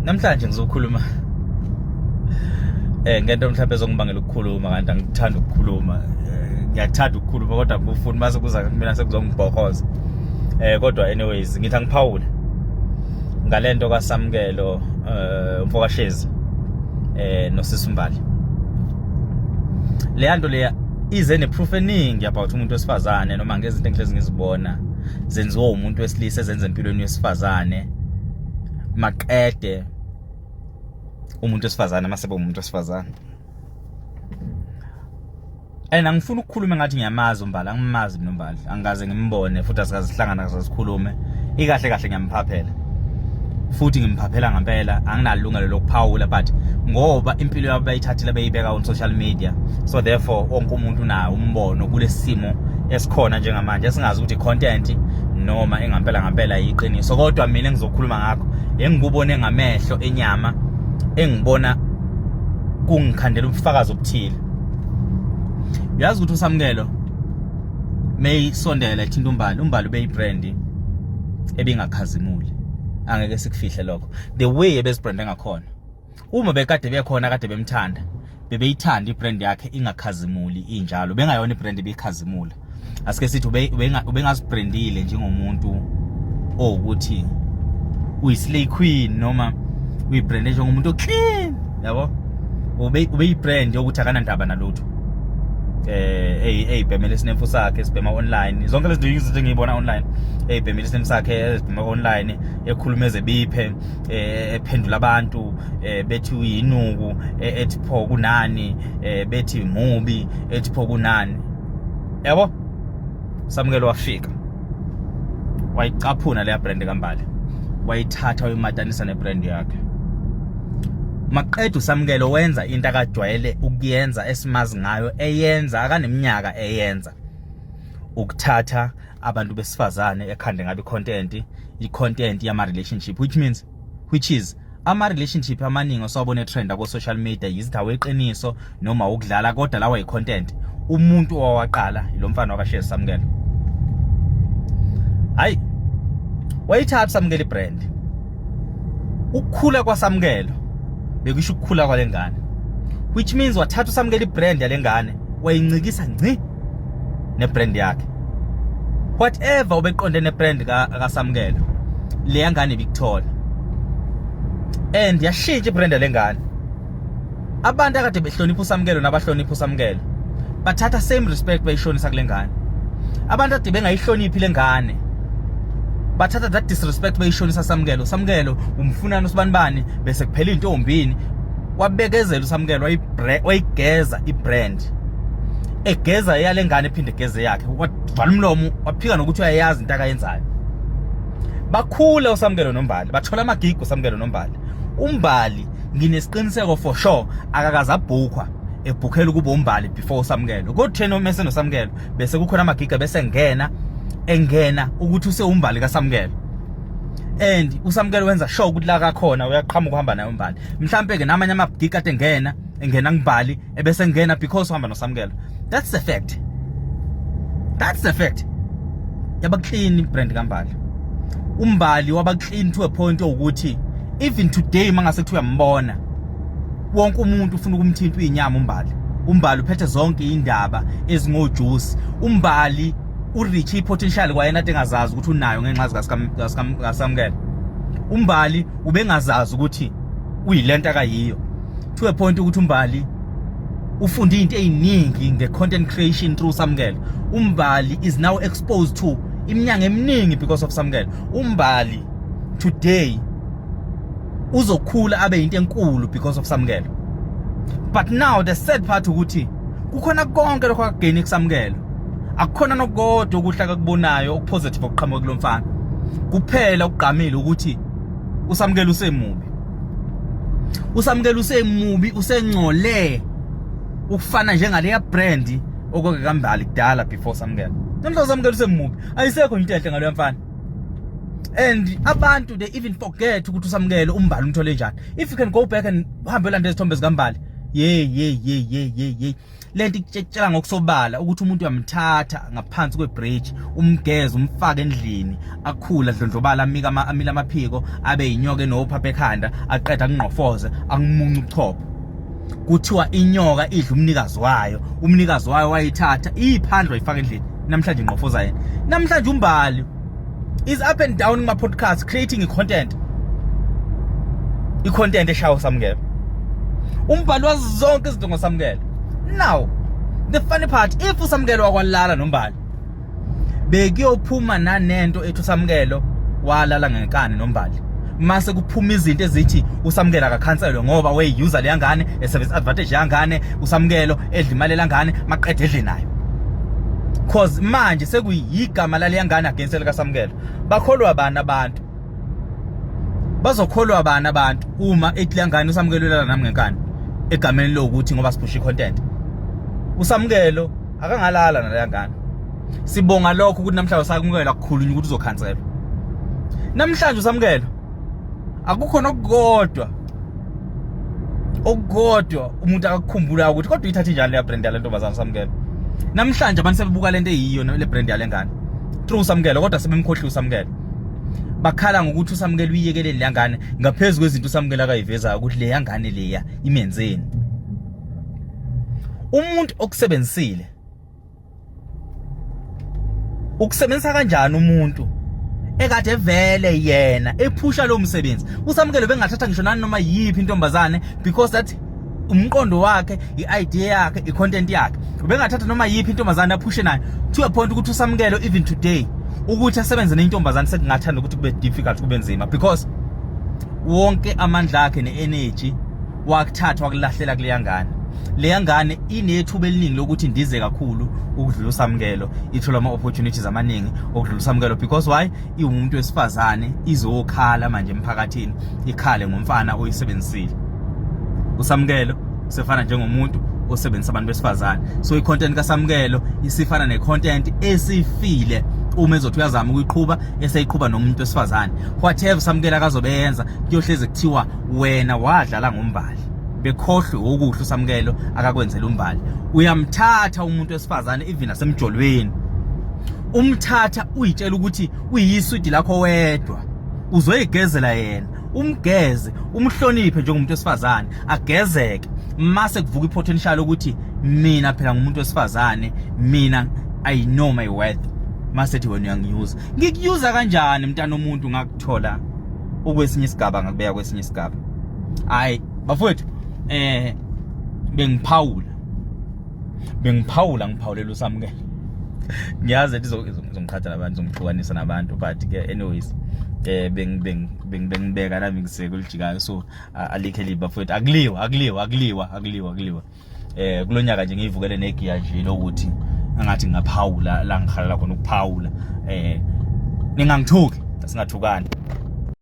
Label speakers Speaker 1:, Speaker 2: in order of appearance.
Speaker 1: Namhlanje ngizokhuluma ngento mhlawumbe ezongibangela ukukhuluma kanti angithanda ukukhuluma. Ngiyathanda ukukhuluma kodwa ngifuna mase kuza kumina sekuzongibhokoza. Kodwa anyways ngithi angiphawule ngalento kaSamkelo umfokashezi noSisimbali. Le nto leya ize neproof eningi about umuntu wesifazane noma ngezinto engihlezi ngizibona zenziwa umuntu wesilisa ezenza empilweni yesifazane maqede umuntu wesifazane masebe umuntu wesifazane. Angifuni ukukhuluma ngathi ngiyamazi uMbali, angimazi mina uMbali, angaze ngimbone futhi asikazihlangana asikhulume. Ikahle kahle ngiyamphaphela futhi ngimphaphela ngempela, anginalungelo lokuphawula but ngoba impilo yabo bayithathile bayibeka on social media, so therefore wonke umuntu unayo umbono kulesimo esikhona njengamanje esingazi ukuthi content noma ngempela yiqiniso. Kodwa mina engizokhuluma ngakho engikubone ngamehlo enyama, engibona kungikhandela ubufakazi obuthile. Uyazi ukuthi uSamkelo mayisondela ethinta uMbali beyibrand ebingakhazimuli, angeke sikufihle lokho. The way ebesibrand ngakhona, uma bekade bekhona kade bemthanda, bebeyithanda ibrand yakhe ingakhazimuli injalo, bengayona ibrand ebikhazimula. Asike sithi ubengazibrandile njengomuntu ukuthi uyislay queen noma uyibrand njengomuntu oclean, yabo. Ubeyibrand yokuthi akanandaba nalutho. Bhemele isinemfu sakhe sibhema online, zonke lezi zinto engiyibona online, bhemele isinemfu sakhe sibhema online, ekhulumeze biphe, ephendula abantu, bethi uyinuku, ethi pho kunani, bethi mubi, ethi pho kunani. Yabo, Samkelo wafika wayicaphuna leya brand kaMbali, wayithatha wayimatanisa nebrand yakhe. Maqedwe uSamkelo wenza into akajwayele ukuyenza esimazi ngayo, eyenza akaneminyaka eyenza, ukuthatha abantu besifazane ekhande ngabe i-content yama relationship, which is ama relationship amaningi osawubona trend ako social media yizithawe eqiniso noma ukudlala, kodwa lawa yi-content. Umuntu owaqala lo mfana wakashezi Samkelo. Hayi, wayithatha Samkelo ibrand. Ukukhula kwaSamkelo bekusho ukukhula kwalengane, which means wathatha uSamkelo ibrand yalengane wayincikisa ngci nebrand yakhe. Whatever ubeqonde nebrand kaSamkelo, le yangane ibikuthola and yashintsha ibrand yalengane. Abantu akade behlonipha uSamkelo nabahlonipha uSamkelo bathatha same respect bayishonisa kulengane. Abantu ade bengayihloniphi lengane bathatha that disrespect bayishonisa Samkelo. Samkelo umfunana usibanibani bese kuphela intombini, wabekezela uSamkelo wayigeza ibrand, egeza yalengane ephinde egeze yakhe, wavala umlomo, waphika nokuthi uyayazi into akayenzayo. Bakhula uSamkelo noMbali, bathola amagigo uSamkelo noMbali. uMbali nginesiqiniseko for sure akakaza abhukwa ebhukhela kuba uMbali before uSamkelo. Kodwa thena mase noSamkelo bese kukhona amagiga bese engena ukuthi useUMbali kaSamkelo, and uSamkelo wenza sure ukuthi la kakhona uyaqhamuka uhamba naye uMbali. Mhlambe ke namanye amagiga ade engena kuMbali ebese engena because uhamba noSamkelo. That's the fact. Yaba clean ibrand kaMbali. uMbali waba clean to a point ukuthi even today mangase kuthi uyambona wonke umuntu ufuna ukumthinta inyama uMbali uphethe zonke indaba ezingojuice. uMbali ureach potential kwayena ade ngazazi ukuthi unayo ngenxa kaSamkelo. uMbali ubengazazi ukuthi uyilento akayiyo to a point ukuthi uMbali ufunda into eziningi nge-content creation through Samkelo. uMbali is now exposed to iminyanga eminingi because of Samkelo. uMbali today uzokhula abe into enkulu because of Samkelo. But now the sad part ukuthi kukhona konke lokho akagain kuSamkelo, akukhona nokodwa ukuhlaka kubonayo okupositive okuqhamuka kulomfana. Kuphela ukugqamile ukuthi uSamkelo usemubi, usengcole ukufana njengaleya brand okoke kaMbali kudala before Samkelo. Namhla uSamkelo usemubi, ayisekho into enhle ngalo mfana. And abantu they even forget ukuthi uSamkelo uMbali umthole njani. If you can go back and uhambe landa izithombe zikaMbali, ye lento ikutshela ngokusobala ukuthi umuntu uyamthatha ngaphansi kwebridge umgeze umfake endlini akhula dlondlobala amila amaphiko abe inyoka enophapha ekhanda aqeda akunqofoze akumunca ubuchopho kuthiwa inyoka idla umnikazi wayo wayithatha iphandle wayifaka endlini namhlanje inqofoza yena namhlanje umbali is up and down kuma podcast creating i-content eshaya uSamkelo umbali wazi zonke izinto ngoSamkelo. Now the funny part, if uSamkelo wakwalala nombali bekuyophuma nanento ethi uSamkelo walala ngenkani nombali mase kuphuma izinto ezithi uSamkelo akakhanselwe ngoba weyuser leyangane eservice advantage yangane uSamkelo edla imali langane maqedwe edle nayo cause manje sekuyigama laleyangane against likaSamkelo bakholwa abantu bazokholwa abantu uma ethi langane uSamkelo lala nami ngenkani egameni lokuthi ngoba siphusha icontent uSamkelo akangalala naleyangane sibonga lokho ukuthi namhlanje sakumukela kukhulunywa ukuthi uzokhanselwa namhlanje uSamkelo akukho nokugodwa umuntu akakhumbula ukuthi kodwa uyithatha njani le brand yale ntombazana uSamkelo namhlanje abantu sebebuka lento eyiyo le brand yale ngane true uSamkelo kodwa sebemkhohlisa uSamkelo bakhala ngokuthi uSamkelo uyiyekele le ngane ngaphezulu kwezinto uSamkelo akayiveza ukuthi le ngane leya imenzeni umuntu okusebenzisile ukusebenzisa kanjani umuntu ekade vele yena ephusha lo msebenzi uSamkelo bengathatha ngisho noma yiphi intombazane because that umqondo wakhe i-idea yakhe i-content yakhe ubengathatha noma yiphi intombazane aphushe nayo to a point ukuthi uSamkelo even today ukuthi asebenze nentombazane sekungathanda ukuthi kube difficult kube nzima because wonke amandla akhe ne-energy wakuthatha wakulahlela kuleyangane leyangane inethuba eliningi lokuthi ndize kakhulu ukudlula uSamkelo ithola ama opportunities amaningi okudlula uSamkelo because why iwumuntu wesifazane izokhala manje emphakathini ikhale ngomfana oyisebenzisile uSamkelo sefana njengomuntu osebenzisa abantu besifazane so i-content kaSamkelo isifana ne-content esifile uma ezothi uyazama ukuyiqhubha eseyiqhubha nomuntu wesifazane whatever uSamkelo akazobenza kuyohleze kuthiwa wena wadlala ngombali bekhohlwe okuhle uSamkelo akakwenzela umbali uyamthatha umuntu wesifazane even asemjolweni umthatha uyitshela ukuthi uyiswidi lakho wedwa uzoyigezela yena umgeze umhloniphe njengomuntu wesifazane agezeke mase kuvuka ipotential ukuthi mina phela ngumuntu wesifazane mina I know my worth mase ethi wena uyangiyuza ngikuyuza kanjani mntana omuntu ngakuthola okwesinye isigaba ngakubeka kwesinye isigaba hayi bafowethu ngiphawulela uSamkelo ngiyazi ukuthi izongikhathala abantu izongihlukanisa nabantu but ke anyways bengibeka nami ngiseke lijikayo so alikhe liba bafowethu akuliwa kulonyaka nje ngivukele negiya nje lokuthi angathi ngaphawula la ngikhalela khona ukuphawula ningangithuki singathukani